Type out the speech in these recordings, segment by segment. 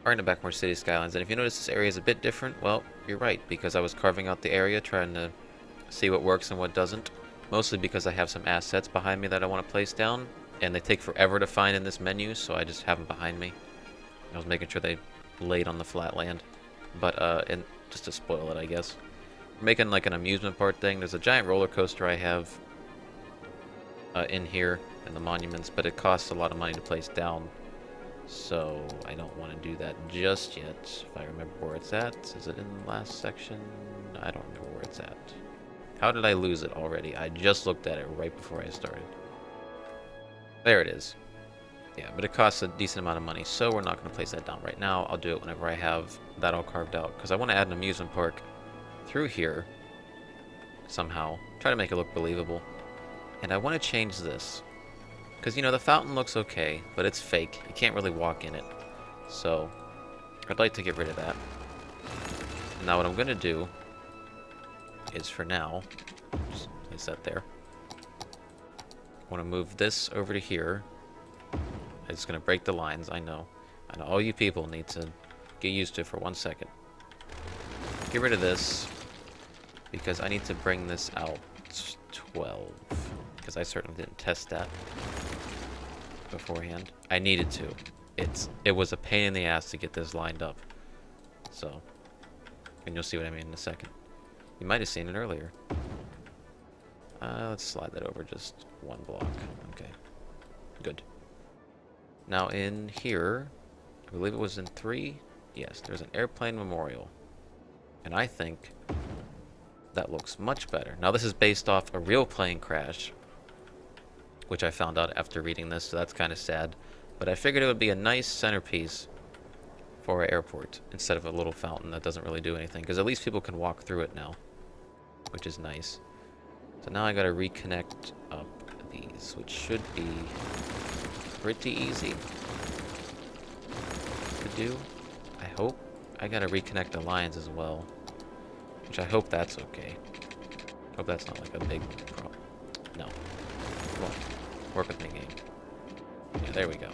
are in the Backmore City Skylines. And if you notice this area is a bit different, well, you're right, because I was carving out the area, trying to see what works and what doesn't. Mostly because I have some assets behind me that I want to place down, and they take forever to find in this menu, so I just have them behind me. I was making sure they laid on the flat land. But, and just to spoil it, I guess. We're making like an amusement park thing. There's a giant roller coaster I have in here, in the monuments, but it costs a lot of money to place down. So, I don't want to do that just yet. If I remember where it's at. Is it in the last section? I don't remember where it's at. How did I lose it already? I just looked at it right before I started. There it is. Yeah, but it costs a decent amount of money, so we're not going to place that down right now. I'll do it whenever I have that all carved out, because I want to add an amusement park through here somehow. Try to make it look believable. And I want to change this. Because, you know, the fountain looks okay, but it's fake. You can't really walk in it. So, I'd like to get rid of that. Now what I'm going to do is, for now, just place that there. I want to move this over to here. It's going to break the lines, I know. I know all you people need to get used to it for 1 second. Get rid of this, because I need to bring this out 12. Because I certainly didn't test that beforehand. I needed to. It was a pain in the ass to get this lined up. So, and you'll see what I mean in a second. You might have seen it earlier. Let's slide that over just 1 block. Okay. Good. Now in here, I believe it was in 3. Yes, there's an airplane memorial. And I think that looks much better. Now this is based off a real plane crash, which I found out after reading this, so that's kind of sad. But I figured it would be a nice centerpiece for our airport instead of a little fountain that doesn't really do anything, because at least people can walk through it now, which is nice. So now I gotta reconnect up these, which should be pretty easy to do, I hope. I gotta reconnect the lines as well, which I hope that's okay. Hope that's not like a big problem. No. Come on. Work with me, game. Yeah, there we go.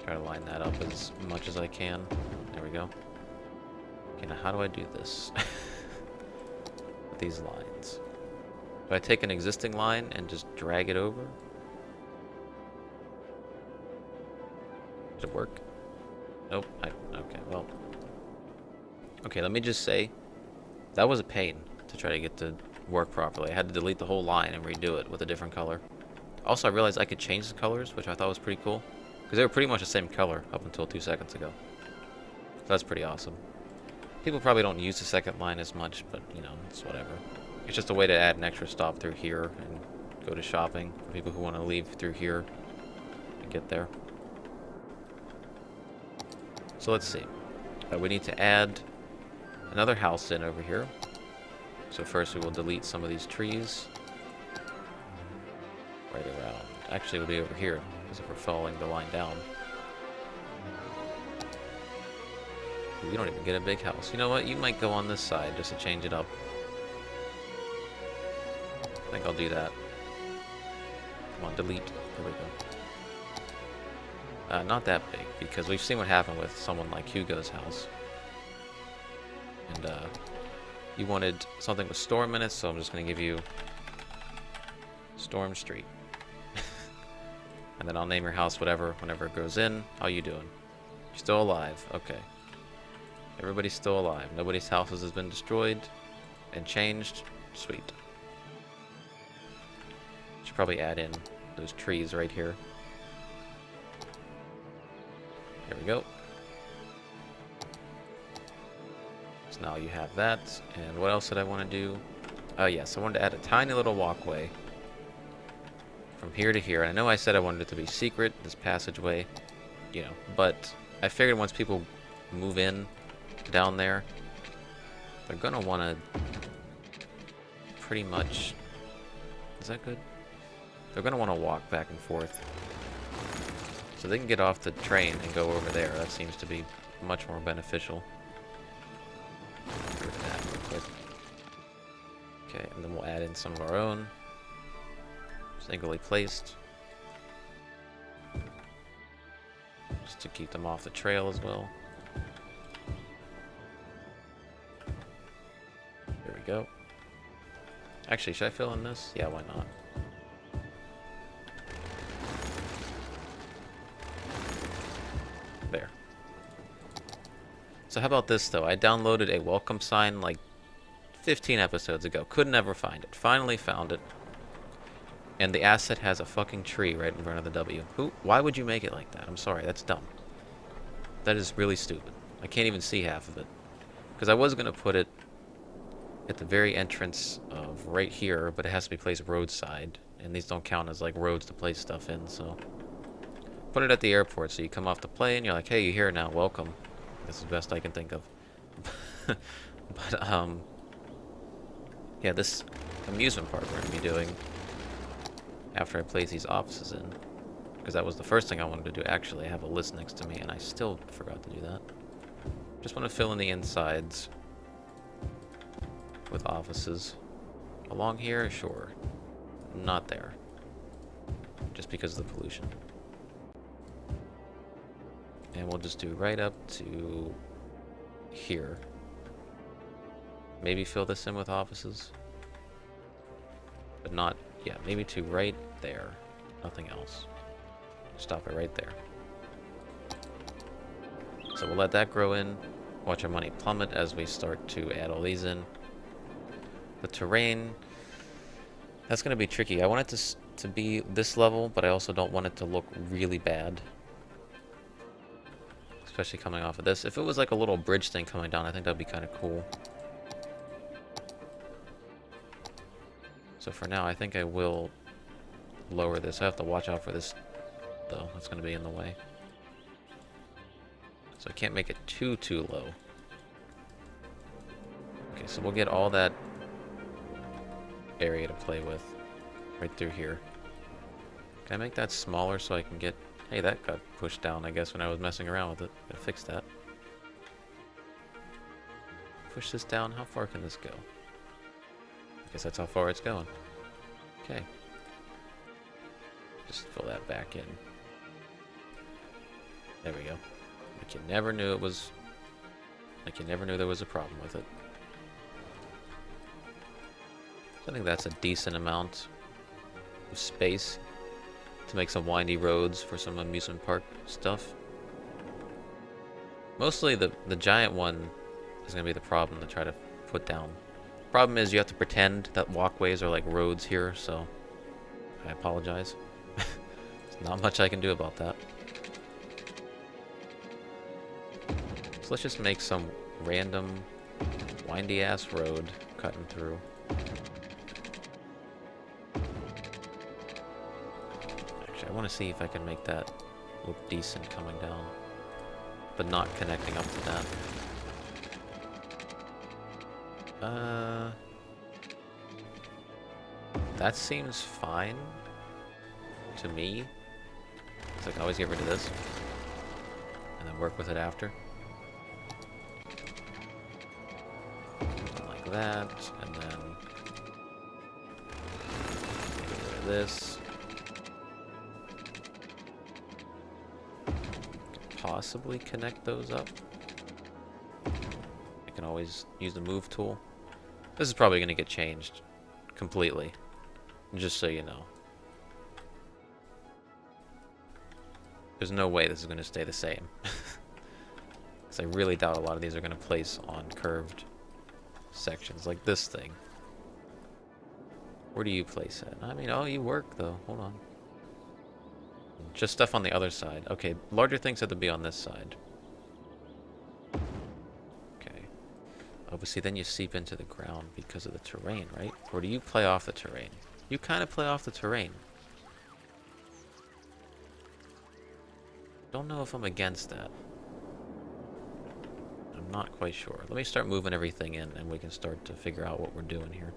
Try to line that up as much as I can. There we go. Okay, now how do I do this? With these lines. Do I take an existing line and just drag it over? Did it work? Nope. Okay, well. Okay, let me just say, that was a pain to try to get to work properly. I had to delete the whole line and redo it with a different color. Also, I realized I could change the colors, which I thought was pretty cool. Because they were pretty much the same color up until 2 seconds ago. So that's pretty awesome. People probably don't use the second line as much, but, you know, it's whatever. It's just a way to add an extra stop through here and go to shopping for people who want to leave through here and get there. So let's see. We need to add another house in over here. So first we will delete some of these trees. Right around. Actually, it'll be over here, because if we're following the line down. We don't even get a big house. You know what? You might go on this side just to change it up. I think I'll do that. Come on, delete. Here we go. Not that big, because we've seen what happened with someone like Hugo's house. And, you wanted something with storm in it, so I'm just going to give you Storm Street. And then I'll name your house whatever whenever it goes in. How you doing? You're still alive. Okay. Everybody's still alive. Nobody's houses has been destroyed and changed. Sweet. Should probably add in those trees right here. There we go. So now you have that. And what else did I want to do? Oh yes, I wanted to add a tiny little walkway from here to here. And I know I said I wanted it to be secret, this passageway, you know, but I figured once people move in down there, they're gonna want to pretty much, is that good? They're gonna want to walk back and forth. So they can get off the train and go over there. That seems to be much more beneficial. Get rid of that real quick. Okay, and then we'll add in some of our own. Singly placed. just to keep them off the trail as well. There we go. Actually, should I fill in this? Yeah, why not? There. So how about this, though? I downloaded a welcome sign like 15 episodes ago. Could never find it. Finally found it. And the asset has a fucking tree right in front of the W. Why would you make it like that? I'm sorry, that's dumb. That is really stupid. I can't even see half of it. Because I was going to put it at the very entrance of right here, but it has to be placed roadside. And these don't count as like roads to place stuff in, so... Put it at the airport, so you come off the plane, you're like, hey, you're here now, welcome. This is the best I can think of. But, yeah, this amusement park we're going to be doing after I place these offices in. Because that was the first thing I wanted to do. Actually, I have a list next to me, and I still forgot to do that. Just want to fill in the insides with offices. Along here, sure. Not there. Just because of the pollution. And we'll just do right up to here. Maybe fill this in with offices. But not, yeah, maybe to right there. Nothing else. Stop it right there. So we'll let that grow in. Watch our money plummet as we start to add all these in. The terrain, that's going to be tricky. I want it to be this level, but I also don't want it to look really bad. Especially coming off of this. If it was like a little bridge thing coming down, I think that'd be kind of cool. So for now, I think I will lower this. I have to watch out for this, though. That's going to be in the way. So I can't make it too low. Okay, so we'll get all that area to play with right through here. Can I make that smaller so I can get... Hey, that got pushed down, I guess, when I was messing around with it. Gotta fix that. Push this down. How far can this go? I guess that's how far it's going. Okay. Just fill that back in. There we go. Like you never knew it was... Like you never knew there was a problem with it. So I think that's a decent amount of space to make some windy roads for some amusement park stuff. Mostly the giant one is going to be the problem to try to put down. Problem is you have to pretend that walkways are like roads here, so I apologize. There's not much I can do about that. So let's just make some random windy ass road cutting through. Actually, I want to see if I can make that look decent coming down, but not connecting up to that. That seems fine to me. So I can always get rid of this and then work with it after. Something like that, and then get rid of this. Possibly connect those up. I can always use the move tool. This is probably going to get changed completely, just so you know. There's no way this is going to stay the same. Because I really doubt a lot of these are going to place on curved sections, like this thing. Where do you place it? I mean, oh, you work, though. Hold on. Just stuff on the other side. Okay, larger things have to be on this side. Okay. Obviously, then you seep into the ground because of the terrain, right? Or do you play off the terrain? You kind of play off the terrain. Don't know if I'm against that. I'm not quite sure. Let me start moving everything in, and we can start to figure out what we're doing here.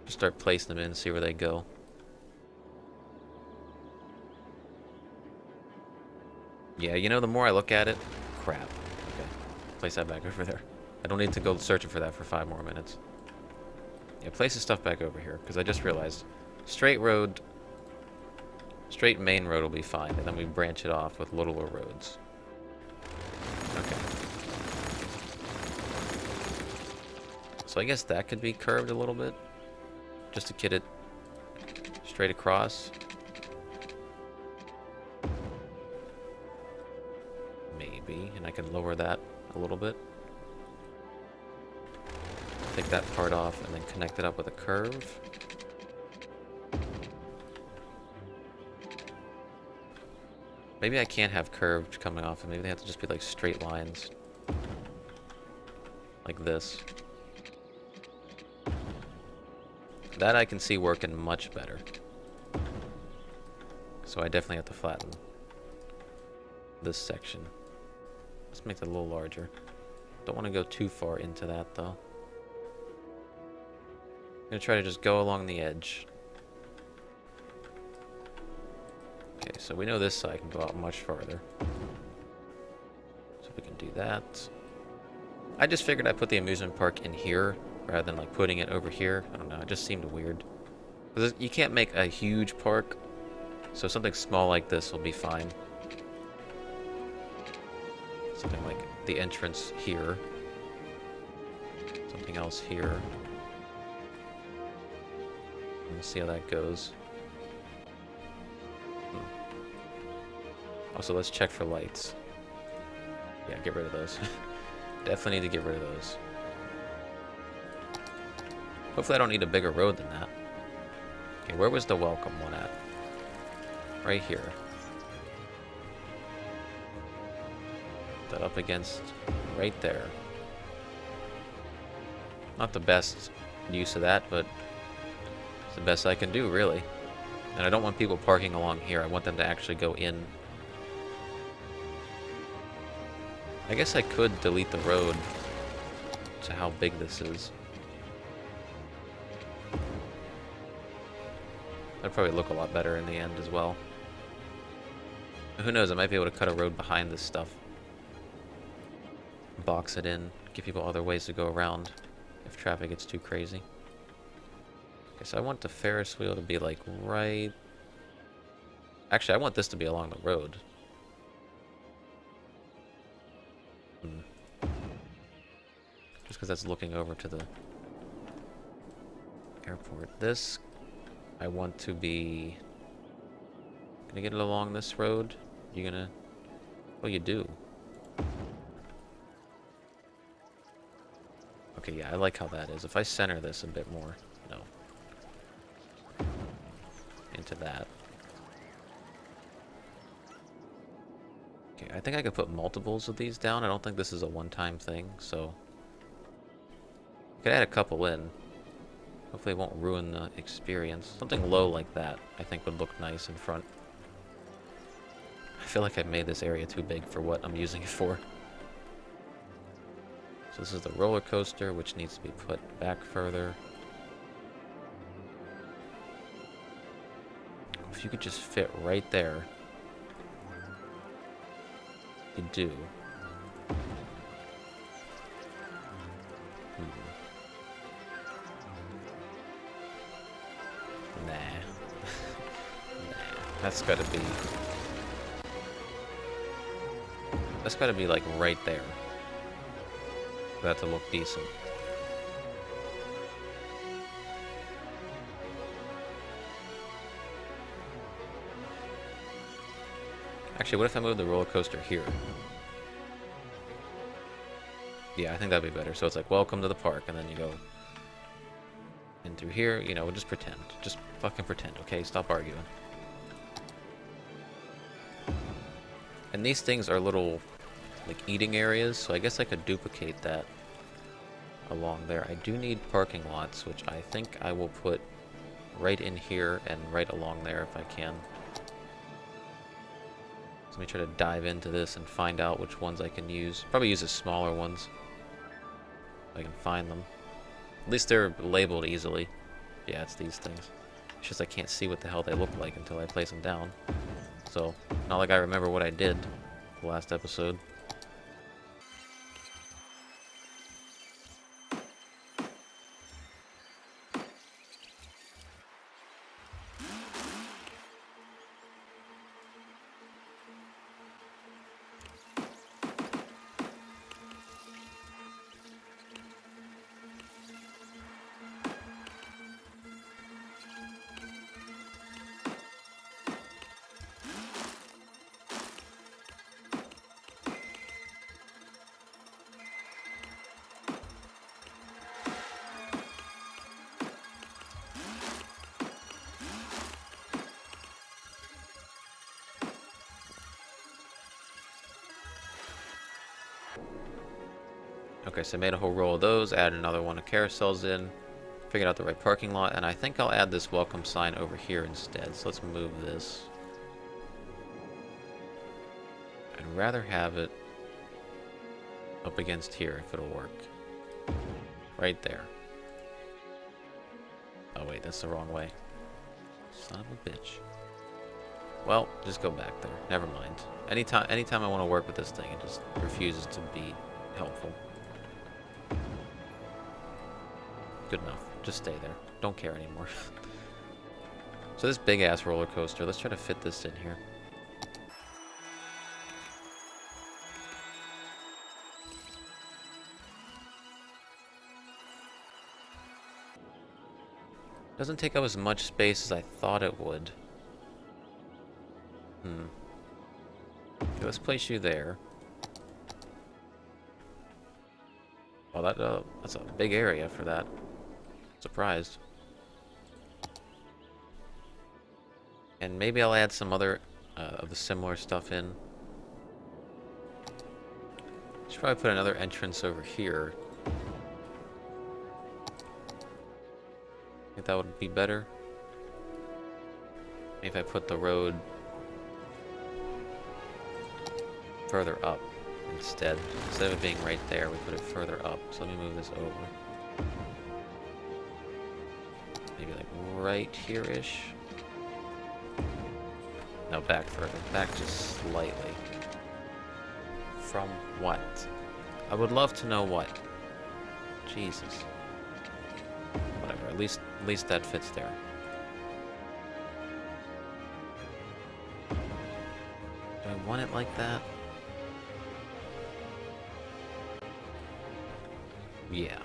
Just start placing them in, see where they go. Yeah, you know, the more I look at it... Crap. Okay. Place that back over there. I don't need to go searching for that for 5 more minutes. Yeah, place the stuff back over here, because I just realized... Straight road straight main road will be fine, and then we branch it off with littler roads. Okay. So I guess that could be curved a little bit, just to get it straight across. Maybe, and I can lower that a little bit. Take that part off and then connect it up with a curve. Maybe I can't have curved coming off, and maybe they have to just be like straight lines. Like this. That I can see working much better. So I definitely have to flatten this section. Let's make that a little larger. Don't want to go too far into that though. I'm gonna try to just go along the edge. Okay, so we know this side can go out much farther. So we can do that. I just figured I'd put the amusement park in here rather than like putting it over here. I don't know, it just seemed weird. You can't make a huge park, so something small like this will be fine. Something like the entrance here. Something else here. We'll see how that goes. Also, let's check for lights. Yeah, get rid of those. Definitely need to get rid of those. Hopefully I don't need a bigger road than that. Okay, where was the welcome one at? Right here. Put that up against right there. Not the best use of that, but it's the best I can do, really. And I don't want people parking along here. I want them to actually go in. I guess I could delete the road to how big this is. That'd probably look a lot better in the end as well. Who knows, I might be able to cut a road behind this stuff. Box it in, give people other ways to go around if traffic gets too crazy. Okay, so I want the Ferris wheel to be like right... Actually, I want this to be along the road. Just because that's looking over to the airport. This, I want to be... Gonna get it along this road? You gonna... Well, you do. Okay, yeah, I like how that is. If I center this a bit more, no. Into that. Okay, I think I could put multiples of these down. I don't think this is a one-time thing, so... I could add a couple in. Hopefully it won't ruin the experience. Something low like that, I think would look nice in front. I feel like I've made this area too big for what I'm using it for. So this is the roller coaster, which needs to be put back further. If you could just fit right there. You do. Nah. That's gotta be... That's gotta be like right there. For that to look decent. Actually, what if I move the roller coaster here? Yeah, I think that'd be better. So it's like, welcome to the park, and then you go in through here. You know, we'll just pretend. Just fucking pretend, okay? Stop arguing. And these things are little, like, eating areas, so I guess I could duplicate that along there. I do need parking lots, which I think I will put right in here and right along there if I can. So let me try to dive into this and find out which ones I can use. Probably use the smaller ones, if I can find them. At least they're labeled easily. Yeah, it's these things. It's just I can't see what the hell they look like until I place them down. So, not like I remember what I did the last episode. Okay, so I made a whole row of those, added another one of carousels in, figured out the right parking lot, and I think I'll add this welcome sign over here instead. So let's move this. I'd rather have it up against here if it'll work. Right there. Oh wait, that's the wrong way. Son of a bitch. Well, just go back there. Never mind. Anytime I want to work with this thing, it just refuses to be helpful. Good enough. Just stay there. Don't care anymore. So this big ass roller coaster, let's try to fit this in here. Doesn't take up as much space as I thought it would. Okay, let's place you there. Oh, that's a big area for that. Surprised. And maybe I'll add some other of the similar stuff in. Should probably put another entrance over here. Think that would be better. Maybe if I put the road further up instead of it being right there, we put it further up. So let me move this over. Maybe like right here-ish. No, back further. Back just slightly. From what? I would love to know what. Jesus. Whatever. At least that fits there. Do I want it like that? Yeah.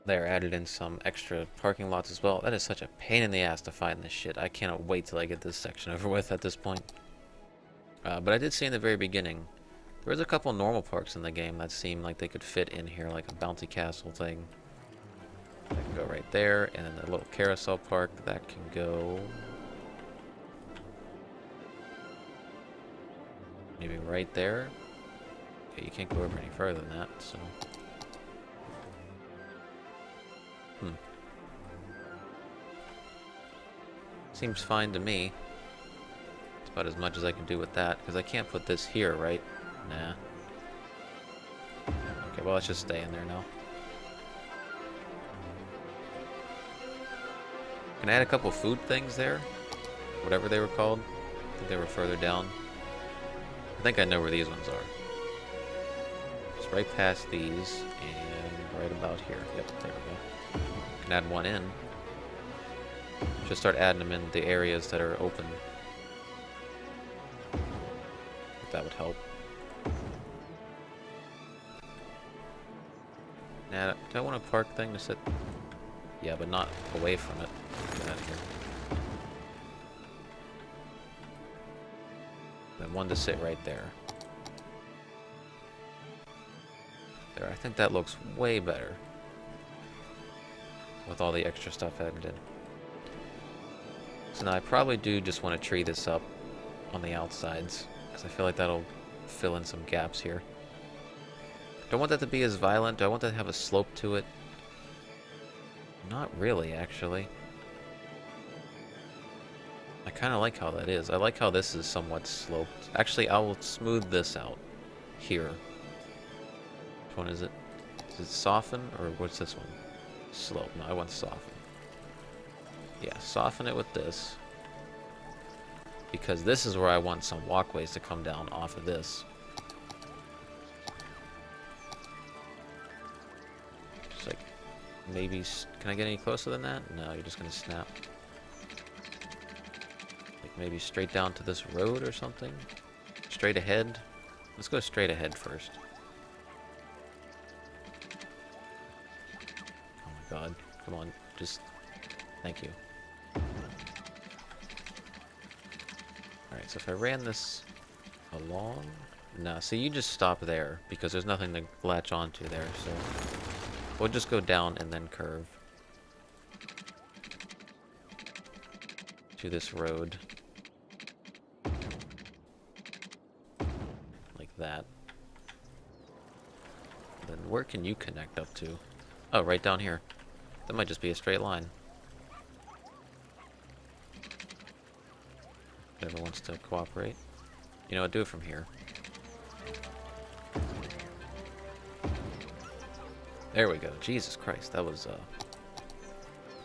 There, added in some extra parking lots as well. That is such a pain in the ass to find this shit. I cannot wait till I get this section over with at this point. But I did see in the very beginning, there was a couple normal parks in the game that seemed like they could fit in here, like a bouncy castle thing. That can go right there, and then the little carousel park, that can go... maybe right there. Okay, you can't go over any further than that, so... Seems fine to me. It's about as much as I can do with that, because I can't put this here, right? Nah. Okay, well, let's just stay in there now. Can I add a couple food things there? Whatever they were called. I think they were further down. I think I know where these ones are. Just right past these, and right about here. Yep, there we go. Can add one in. Just start adding them in the areas that are open. If that would help. Now, do I want a park thing to sit? Yeah, but not away from it. Get out of here. Then one to sit right there. There, I think that looks way better. With all the extra stuff added in. So now I probably do just want to tree this up on the outsides, because I feel like that'll fill in some gaps here. Don't want that to be as violent. Do I want that to have a slope to it? Not really, actually. I kind of like how that is. I like how this is somewhat sloped. Actually, I will smooth this out here. Which one is it? Is it soften, or what's this one? Slope. No, I want soften. Yeah, soften it with this. Because this is where I want some walkways to come down off of this. Just like, maybe... Can I get any closer than that? No, you're just gonna snap. Like maybe straight down to this road or something? Straight ahead? Let's go straight ahead first. Oh my god. Come on. Just... Thank you. Alright, so if I ran this along... Nah, see, you just stop there, because there's nothing to latch onto there, so... We'll just go down and then curve. To this road. Like that. Then where can you connect up to? Oh, right down here. That might just be a straight line. Whoever wants to cooperate. You know what, do it from here. There we go. Jesus Christ, that was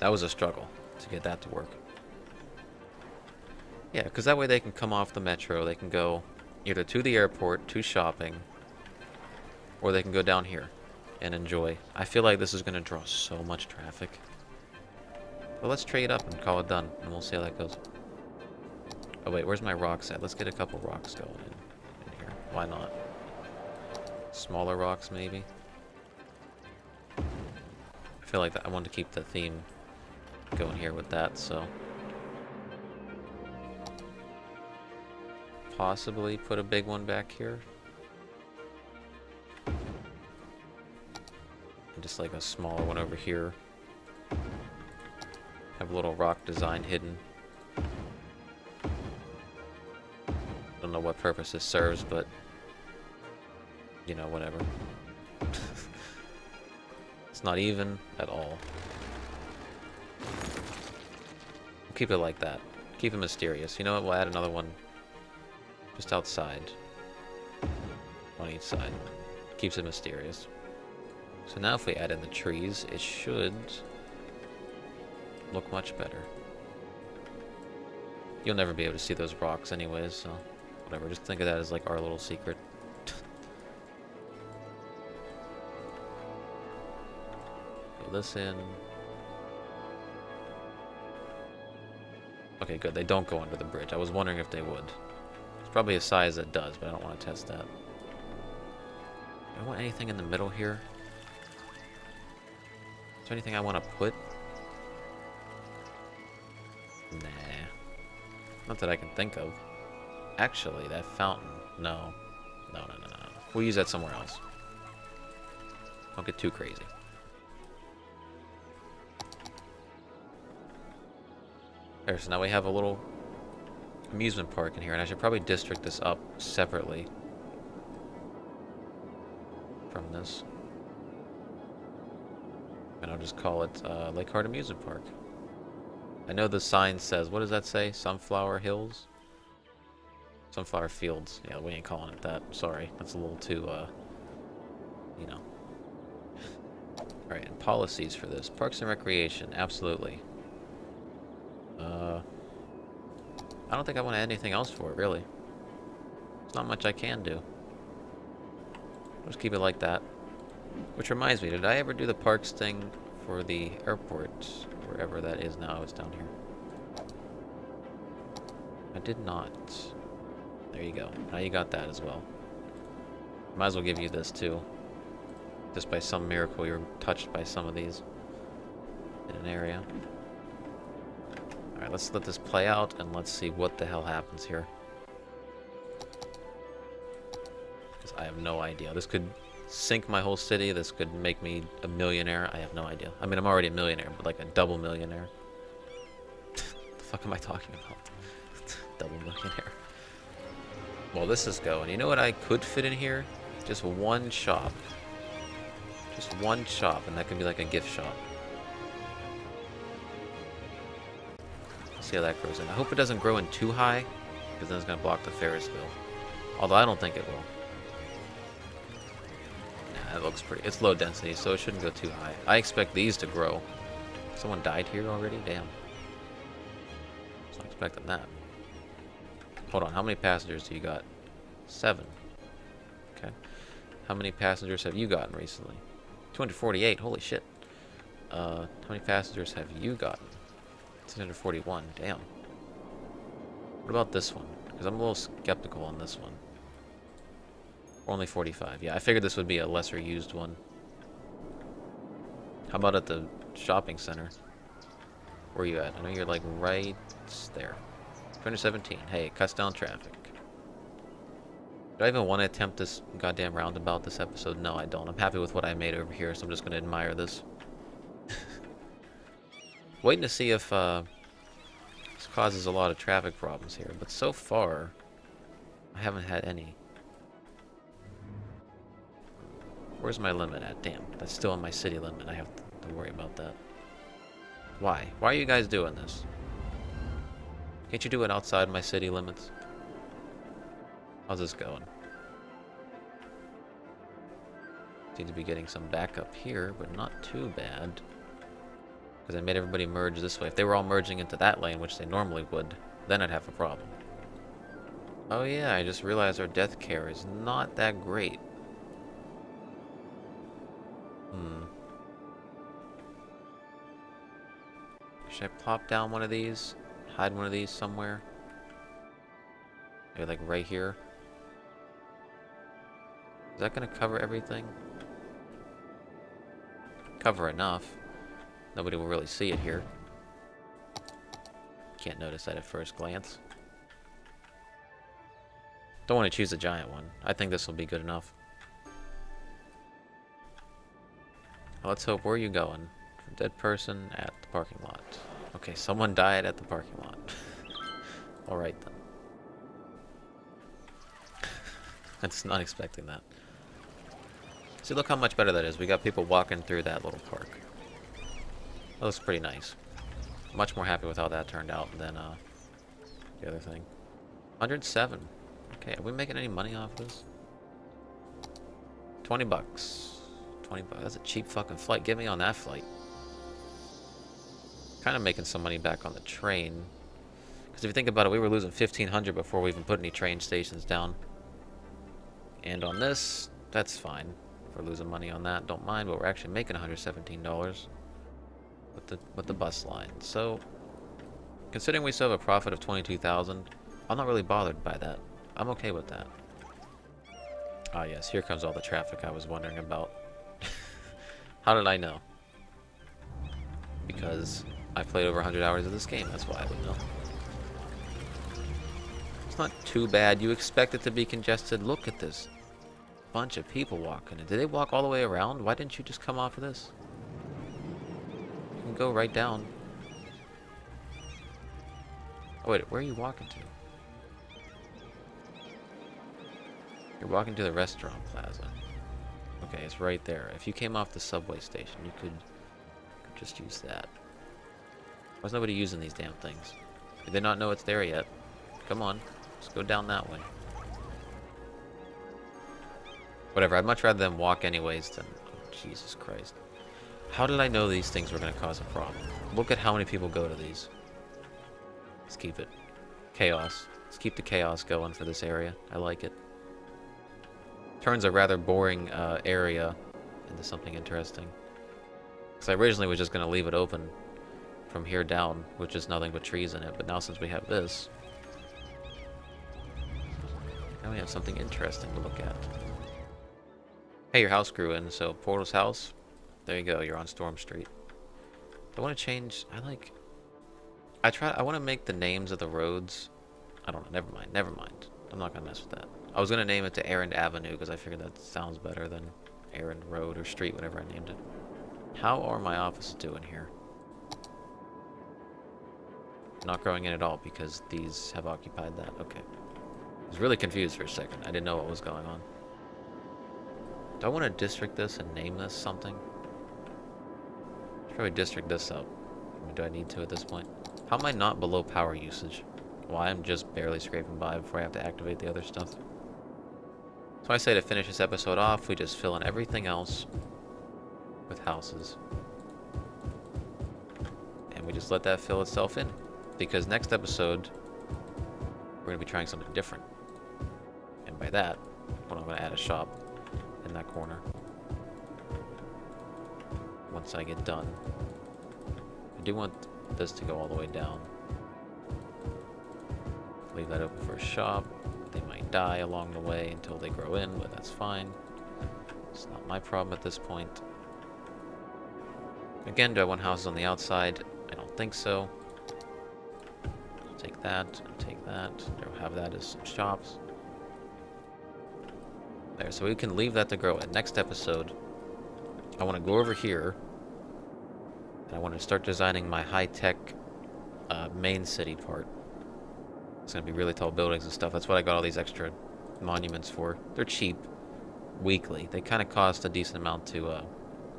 a struggle to get that to work. Yeah, because that way they can come off the metro, they can go either to the airport, to shopping, or they can go down here and enjoy. I feel like this is going to draw so much traffic. But let's trade up and call it done, and we'll see how that goes. Oh wait, where's my rocks at? Let's get a couple rocks going in here. Why not? Smaller rocks, maybe? I feel like I want to keep the theme going here with that, so... Possibly put a big one back here. And just like a smaller one over here. Have a little rock design hidden. Don't know what purpose this serves, but... You know, whatever. It's not even at all. We'll keep it like that. Keep it mysterious. You know what? We'll add another one just outside. On each side. Keeps it mysterious. So now if we add in the trees, it should look much better. You'll never be able to see those rocks anyways, so whatever. Just think of that as like our little secret. This in. Okay, good. They don't go under the bridge. I was wondering if they would. It's probably a size that does, but I don't want to test that. Do I want anything in the middle here? Is there anything I want to put? Nah. Not that I can think of. Actually, that fountain. No. No. We'll use that somewhere else. Don't get too crazy. There, so now we have a little amusement park in here, and I should probably district this up separately from this. And I'll just call it Lakehart Amusement Park. I know the sign says, what does that say? Sunflower Hills? Sunflower Fields. Yeah, we ain't calling it that. Sorry, that's a little too, you know. Alright, and policies for this. Parks and Recreation, absolutely. I don't think I want to add anything else for it, really. There's not much I can do. I'll just keep it like that. Which reminds me, did I ever do the parks thing for the airport? Wherever that is now, it's down here. I did not. There you go. Now you got that as well. Might as well give you this too. Just by some miracle you're touched by some of these in an area. Alright, let's let this play out and let's see what the hell happens here. Because I have no idea. This could sink my whole city. This could make me a millionaire. I have no idea. I mean, I'm already a millionaire, but like a double millionaire. The fuck am I talking about? Double millionaire. Well, this is going. You know what I could fit in here? Just one shop. Just one shop, and that could be like a gift shop. See how that grows in. I hope it doesn't grow in too high, because then it's going to block the Ferris wheel. Although I don't think it will. Nah, it looks pretty. It's low density, so it shouldn't go too high. I expect these to grow. Someone died here already? Damn. I was not expecting that. Hold on, how many passengers do you got? 7. Okay. How many passengers have you gotten recently? 248, holy shit. How many passengers have you gotten? 641, damn. What about this one? Because I'm a little skeptical on this one. Only 45. Yeah, I figured this would be a lesser used one. How about at the shopping center? Where are you at? I know you're like right there. 317. Hey, it cuts down traffic. Do I even want to attempt this goddamn roundabout this episode? No, I don't. I'm happy with what I made over here, so I'm just going to admire this. Waiting to see if this causes a lot of traffic problems here, but so far, I haven't had any. Where's my limit at? Damn, that's still on my city limit. I have to worry about that. Why? Why are you guys doing this? Can't you do it outside my city limits? How's this going? Seem to be getting some backup here, but not too bad. Because I made everybody merge this way. If they were all merging into that lane, which they normally would, then I'd have a problem. Oh yeah, I just realized our death care is not that great. Should I plop down one of these? Hide one of these somewhere? Maybe like right here? Is that gonna cover everything? Cover enough. Nobody will really see it here. Can't notice that at first glance. Don't want to choose a giant one. I think this will be good enough. Let's hope. Where are you going? Dead person at the parking lot. Okay, someone died at the parking lot. Alright then. I was not expecting that. See, look how much better that is. We got people walking through that little park. That looks pretty nice. Much more happy with how that turned out than the other thing. 107. Okay, are we making any money off this? 20 bucks. 20 bucks. That's a cheap fucking flight. Get me on that flight. Kind of making some money back on the train. Because if you think about it, we were losing 1,500 before we even put any train stations down. And on this, that's fine. If we're losing money on that, don't mind. But we're actually making $117 with the bus line. So, considering we still have a profit of 22,000, I'm not really bothered by that. I'm okay with that. Ah yes, here comes all the traffic I was wondering about. How did I know? Because I played over 100 hours of this game, that's why I would know. It's not too bad. You expect it to be congested. Look at this bunch of people walking. Did they walk all the way around? Why didn't you just come off of this? You can go right down. Oh wait, where are you walking to? You're walking to the restaurant plaza. Okay, it's right there. If you came off the subway station, you could just use that. Why's nobody using these damn things? Did they not know it's there yet? Come on, just go down that way. Whatever, I'd much rather them walk anyways than... Oh, Jesus Christ. How did I know these things were going to cause a problem? Look at how many people go to these. Let's keep it. Chaos. Let's keep the chaos going for this area. I like it. Turns a rather boring area into something interesting. Because I originally was just going to leave it open from here down, which is nothing but trees in it. But now since we have this, now we have something interesting to look at. Hey, your house grew in, so Portal's house, there you go, you're on Storm Street. I want to change, I want to make the names of the roads, I don't know, never mind. I'm not going to mess with that. I was going to name it to Errand Avenue, because I figured that sounds better than Errand Road or Street, whatever I named it. How are my offices doing here? Not growing in at all, because these have occupied that. Okay. I was really confused for a second. I didn't know what was going on. Do I want to district this and name this something? Should probably district this up. I mean, do I need to at this point? How am I not below power usage? Well, I'm just barely scraping by before I have to activate the other stuff. So I say to finish this episode off, we just fill in everything else with houses. And we just let that fill itself in. Because next episode, we're going to be trying something different. And by that, well, I'm going to add a shop in that corner. Once I get done. I do want this to go all the way down. Leave that open for a shop. They might die along the way until they grow in, but that's fine. It's not my problem at this point. Again, do I want houses on the outside? I don't think so. Take that, take that. We'll have that as some shops. There, so we can leave that to grow. And next episode, I want to go over here. And I want to start designing my high-tech main city part. It's going to be really tall buildings and stuff. That's what I got all these extra monuments for. They're cheap. Weekly. They kind of cost a decent amount to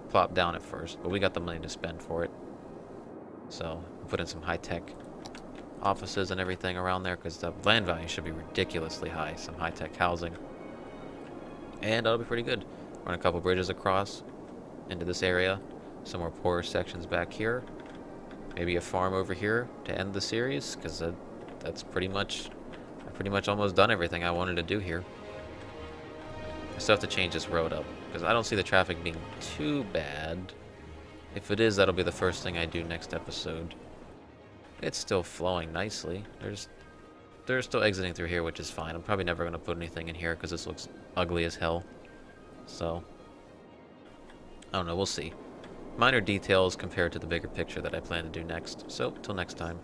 plop down at first. But we got the money to spend for it. So, put in some high-tech offices and everything around there. Because the land value should be ridiculously high. Some high-tech housing. And that'll be pretty good. Run a couple bridges across into this area. Some more poorer sections back here. Maybe a farm over here to end the series, because that's pretty much... I've pretty much almost done everything I wanted to do here. I still have to change this road up, because I don't see the traffic being too bad. If it is, that'll be the first thing I do next episode. It's still flowing nicely. They're still exiting through here, which is fine. I'm probably never going to put anything in here, because this looks ugly as hell. So, I don't know, we'll see. Minor details compared to the bigger picture that I plan to do next. So, till next time.